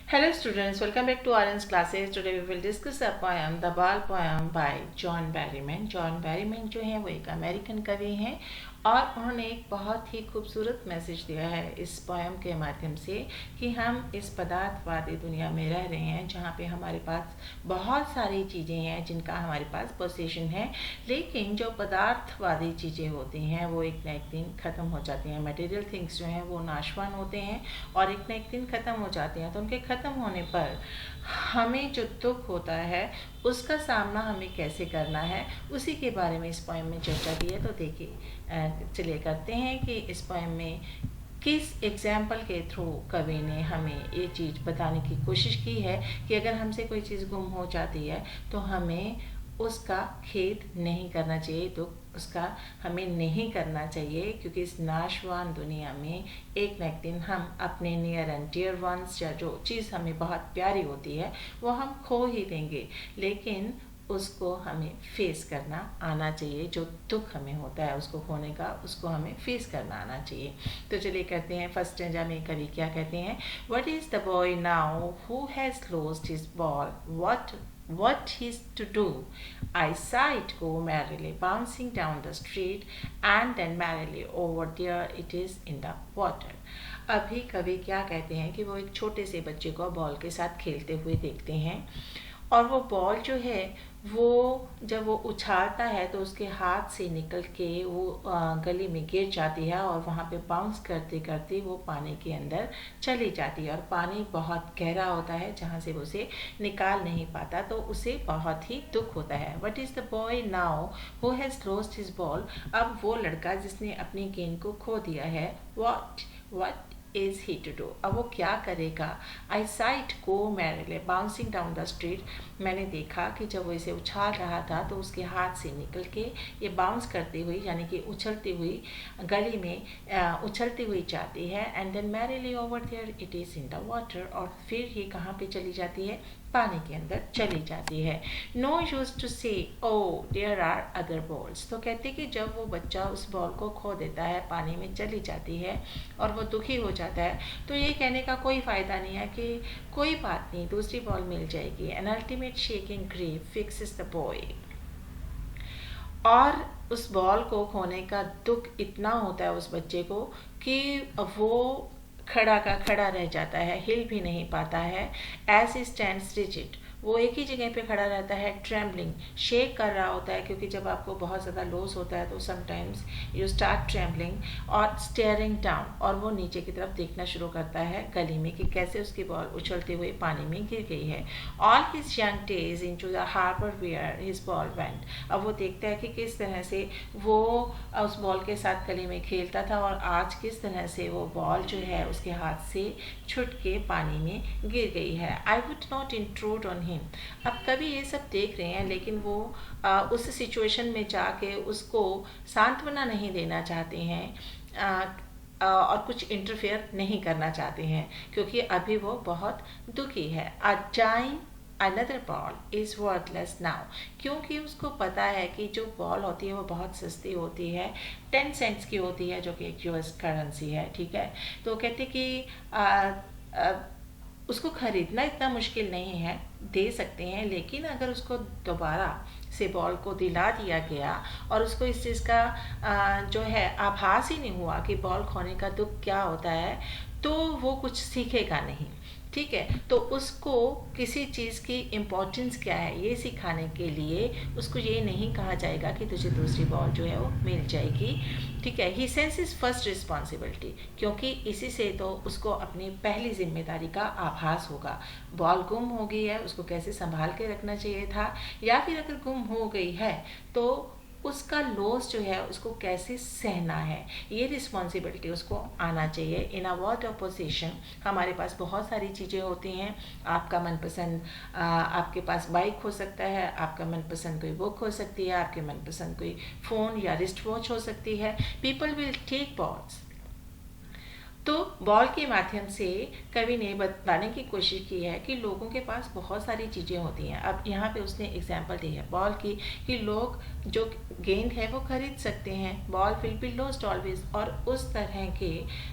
Hello students, welcome back to RN's classes. Today we will discuss a poem, The Ball poem by John Berryman. John Berryman जो हैं वो एक American कवि हैं और उन्होंने एक बहुत ही खूबसूरत मैसेज दिया है इस पोएम के माध्यम से कि हम इस पदार्थवादी दुनिया में रह रहे हैं जहाँ पे हमारे पास बहुत सारी चीज़ें हैं जिनका हमारे पास पोजीशन है, लेकिन जो पदार्थवादी चीज़ें होती हैं वो एक न एक दिन ख़त्म हो जाती हैं। मटेरियल थिंग्स जो हैं वो नाशवान होते हैं और एक न एक दिन ख़त्म हो जाती हैं। तो उनके ख़त्म होने पर हमें जो दुख होता है उसका सामना हमें कैसे करना है, उसी के बारे में इस पोएम में चर्चा की है। तो देखिए, चलिए करते हैं कि इस पोएम में किस एग्जाम्पल के थ्रू कवि ने हमें ये चीज़ बताने की कोशिश की है कि अगर हमसे कोई चीज़ गुम हो जाती है तो हमें उसका खेद नहीं करना चाहिए, तो उसका हमें नहीं करना चाहिए, क्योंकि इस नाशवान दुनिया में एक न एक दिन हम अपने नियर एंड डियर वंस या जो चीज़ हमें बहुत प्यारी होती है वो हम खो ही देंगे, लेकिन उसको हमें फेस करना आना चाहिए। जो दुख हमें होता है उसको खोने का, उसको हमें फेस करना आना चाहिए। तो चलिए करते हैं। फर्स्ट स्टेंजा में कवि क्या कहते हैं। What is the boy now who has lost his ball, what he's to do? I saw it go merrily bouncing down the street, and then merrily over there it is in the water. अभी कवि क्या कहते हैं कि वो एक छोटे से बच्चे को बॉल के साथ खेलते हुए देखते हैं और वो बॉल जो है वो जब वो उछालता है तो उसके हाथ से निकल के वो गली में गिर जाती है और वहाँ पे बाउंस करते करते वो पानी के अंदर चली जाती है और पानी बहुत गहरा होता है जहाँ से वो उसे निकाल नहीं पाता, तो उसे बहुत ही दुख होता है। What is the boy now who has lost his ball. अब वो लड़का जिसने अपनी गेंद को खो दिया है, what is he to do. अब वो क्या करेगा। I sight go Marley bouncing down the street. मैंने देखा कि जब वो इसे उछाल रहा था तो उसके हाथ से निकल के ये बाउंस करती हुई यानी कि उछलती हुई गली में उछलती हुई जाती है। And then merrily over there it is in the water. और फिर ये कहाँ पे चली जाती है, पानी के अंदर चली जाती है। नो यूज टू से oh there are other balls. तो कहते कि जब वो बच्चा उस बॉल को खो देता है, पानी में चली जाती है और वो दुखी हो जाता है, तो ये कहने का कोई फ़ायदा नहीं है कि कोई बात नहीं, दूसरी बॉल मिल जाएगी। An ultimate shaking grief fixes the boy. और उस बॉल को खोने का दुख इतना होता है उस बच्चे को कि वो खड़ा का खड़ा रह जाता है, हिल भी नहीं पाता है। एज ही स्टैंड्स रिजिड, वो एक ही जगह पे खड़ा रहता है। ट्रेम्बलिंग, शेक कर रहा होता है, क्योंकि जब आपको बहुत ज़्यादा लॉस होता है तो समटाइम्स यू स्टार्ट ट्रेम्बलिंग। और स्टेयरिंग डाउन, और वो नीचे की तरफ देखना शुरू करता है गली में कि कैसे उसकी बॉल उछलते हुए पानी में गिर गई है। All his young days into the harbour where his ball went. अब वो देखता है कि किस तरह से वो उस बॉल के साथ गली में खेलता था और आज किस तरह से वो बॉल जो है उसके हाथ से छुट के पानी में गिर गई है। I would not intrude on him. अब कभी ये सब देख रहे हैं, लेकिन वो उस सिचुएशन में जाके उसको सांत्वना नहीं देना चाहते हैं और कुछ इंटरफेयर नहीं करना चाहते हैं, क्योंकि अभी वो बहुत दुखी है। A dying another ball is worthless now, क्योंकि उसको पता है कि जो बॉल होती है वो बहुत सस्ती होती है, 10 सेंट्स की होती है, जो कि एक यूएस करेंसी है, ठीक है। तो कहते कि उसको ख़रीदना इतना मुश्किल नहीं है, दे सकते हैं, लेकिन अगर उसको दोबारा से बॉल को दिला दिया गया और उसको इस चीज़ का जो है आभास ही नहीं हुआ कि बॉल खोने का दुख क्या होता है, तो वो कुछ सीखेगा नहीं, ठीक है। तो उसको किसी चीज़ की इम्पोर्टेंस क्या है ये सिखाने के लिए उसको ये नहीं कहा जाएगा कि तुझे दूसरी बॉल जो है वो मिल जाएगी, ठीक है। ही सेंस इज फर्स्ट रिस्पॉन्सिबिलिटी, क्योंकि इसी से तो उसको अपनी पहली जिम्मेदारी का आभास होगा। बॉल गुम हो गई है, उसको कैसे संभाल के रखना चाहिए था, या फिर अगर गुम हो गई है तो उसका लॉस जो है उसको कैसे सहना है, ये रिस्पॉन्सिबिलिटी उसको आना चाहिए। इन अ वर्ड ऑफ पोजीशन हमारे पास बहुत सारी चीज़ें होती हैं। आपका मनपसंद आपके पास बाइक हो सकता है, आपका मनपसंद कोई बुक हो सकती है, आपके मनपसंद कोई फ़ोन या रिस्ट वॉच हो सकती है। पीपल विल टेक बॉल्स तो बॉल के माध्यम से कवि ने बताने की कोशिश की है कि लोगों के पास बहुत सारी चीज़ें होती हैं। अब यहाँ पे उसने एग्जांपल दी है बॉल की कि लोग जो गेंद है वो खरीद सकते हैं, ball will be lost always, और उस तरह के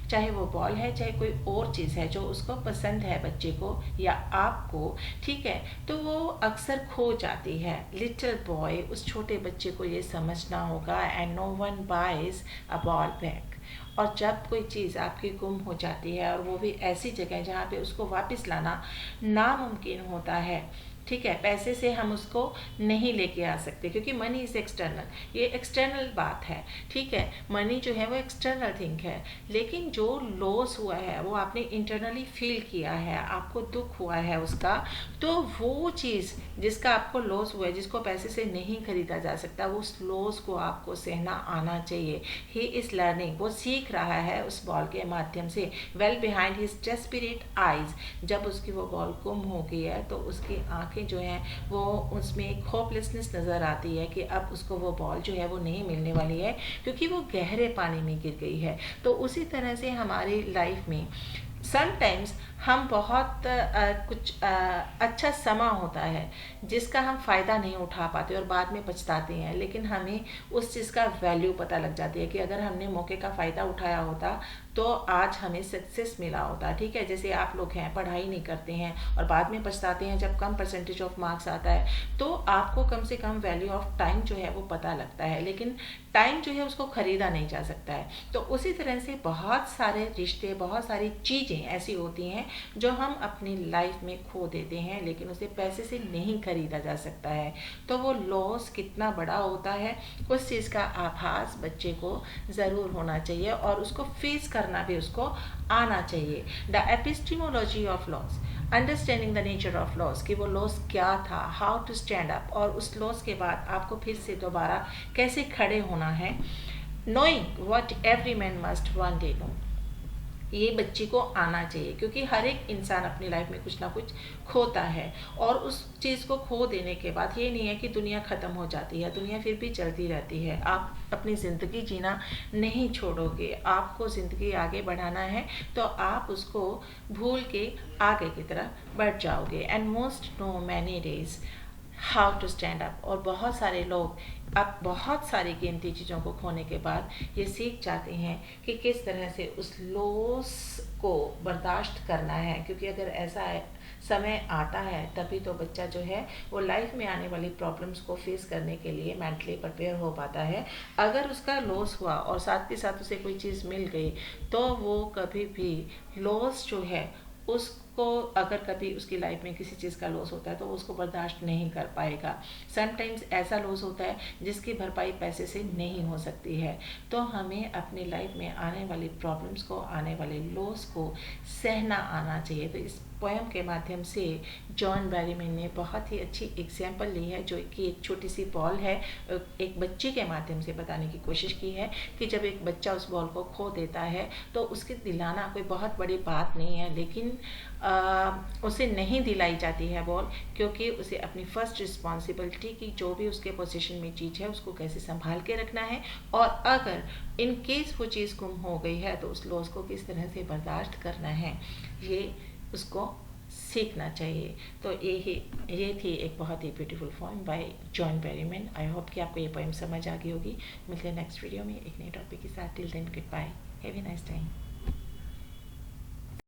चाहे वो बॉल है चाहे कोई और चीज़ है जो उसको पसंद है बच्चे को या आपको, ठीक है, तो वो अक्सर खो जाती है। लिटिल बॉय, उस छोटे बच्चे को ये समझना होगा, and no one buys a ball back. और जब कोई चीज़ आपकी गुम हो जाती है और वो भी ऐसी जगह जहाँ पे उसको वापस लाना नामुमकिन होता है, ठीक है, पैसे से हम उसको नहीं लेके आ सकते क्योंकि मनी इज़ एक्सटर्नल, ये एक्सटर्नल बात है, ठीक है, मनी जो है वो एक्सटर्नल थिंग है। लेकिन जो लॉस हुआ है वो आपने इंटरनली फील किया है, आपको दुख हुआ है उसका, तो वो चीज़ जिसका आपको लॉस हुआ है, जिसको पैसे से नहीं खरीदा जा सकता, वो उस लॉस को आपको सहना आना चाहिए। ही इज़ लर्निंग, वो सीख रहा है उस बॉल के माध्यम से। Well behind his desperate eyes, जब उसकी वो बॉल गुम हो गई है तो उसकी आंखें जो हैं वो, उसमें एक होपलेसनेस नज़र आती है कि अब उसको वो बॉल जो है वो नहीं मिलने वाली है क्योंकि वो गहरे पानी में गिर गई है। तो उसी तरह से हमारी लाइफ में समटाइम्स हम बहुत कुछ अच्छा समा होता है जिसका हम फ़ायदा नहीं उठा पाते और बाद में पछताते हैं, लेकिन हमें उस चीज़ का वैल्यू पता लग जाती है कि अगर हमने मौके का फ़ायदा उठाया होता तो आज हमें सक्सेस मिला होता, ठीक है। जैसे आप लोग हैं, पढ़ाई नहीं करते हैं और बाद में पछताते हैं जब कम परसेंटेज ऑफ मार्क्स आता है, तो आपको कम से कम वैल्यू ऑफ टाइम जो है वो पता लगता है, लेकिन टाइम जो है उसको ख़रीदा नहीं जा सकता है। तो उसी तरह से बहुत सारे रिश्ते, बहुत सारी चीज़ें ऐसी होती हैं जो हम अपनी लाइफ में खो देते हैं, लेकिन उसे पैसे से नहीं खरीदा जा सकता है। तो वो लॉस कितना बड़ा होता है उस चीज़ का आभास बच्चे को ज़रूर होना चाहिए और उसको फेस करना भी उसको आना चाहिए। The epistemology of loss, understanding the nature of loss, कि वो लॉस क्या था, हाउ टू स्टैंड अप, और उस लॉस के बाद आपको फिर से दोबारा कैसे खड़े होना है। Knowing what every man must one day know, ये बच्चे को आना चाहिए क्योंकि हर एक इंसान अपनी लाइफ में कुछ ना कुछ खोता है, और उस चीज़ को खो देने के बाद ये नहीं है कि दुनिया ख़त्म हो जाती है, दुनिया फिर भी चलती रहती है। आप अपनी ज़िंदगी जीना नहीं छोड़ोगे, आपको ज़िंदगी आगे बढ़ाना है तो आप उसको भूल के आगे की तरफ बढ़ जाओगे। And most know many days how to stand up, और बहुत सारे लोग अब बहुत सारी कीमती चीज़ों को खोने के बाद ये सीख जाते हैं कि किस तरह से उस लॉस को बर्दाश्त करना है, क्योंकि अगर ऐसा समय आता है तभी तो बच्चा जो है वो लाइफ में आने वाली प्रॉब्लम्स को फेस करने के लिए मेंटली प्रिपेयर हो पाता है। अगर उसका लॉस हुआ और साथ के साथ उसे कोई चीज़ मिल गई तो वो कभी भी लॉस जो है उसको, अगर कभी उसकी लाइफ में किसी चीज़ का लॉस होता है तो वो उसको बर्दाश्त नहीं कर पाएगा। समटाइम्स ऐसा लॉस होता है जिसकी भरपाई पैसे से नहीं हो सकती है। तो हमें अपनी लाइफ में आने वाली प्रॉब्लम्स को, आने वाले लॉस को सहना आना चाहिए। तो इस पोएम के माध्यम से जॉन बैरीमैन ने बहुत ही अच्छी एग्जाम्पल ली है, जो कि एक छोटी सी बॉल है, एक बच्चे के माध्यम से बताने की कोशिश की है कि जब एक बच्चा उस बॉल को खो देता है तो उसके दिलाना कोई बहुत बड़ी बात नहीं है, लेकिन उसे नहीं दिलाई जाती है बॉल क्योंकि उसे अपनी फर्स्ट रिस्पॉन्सिबिलिटी की जो भी उसके पोजीशन में चीज़ है उसको कैसे संभाल के रखना है, और अगर इन केस वो चीज़ गुम हो गई है तो उस लॉस को किस तरह से बर्दाश्त करना है, ये उसको सीखना चाहिए। तो ये थी एक बहुत ही beautiful poem by John Berryman. I hope कि आपको ये पोएम समझ आ गई होगी। मिलते हैं नेक्स्ट वीडियो में एक नए टॉपिक के साथ। Till then goodbye, have a nice time.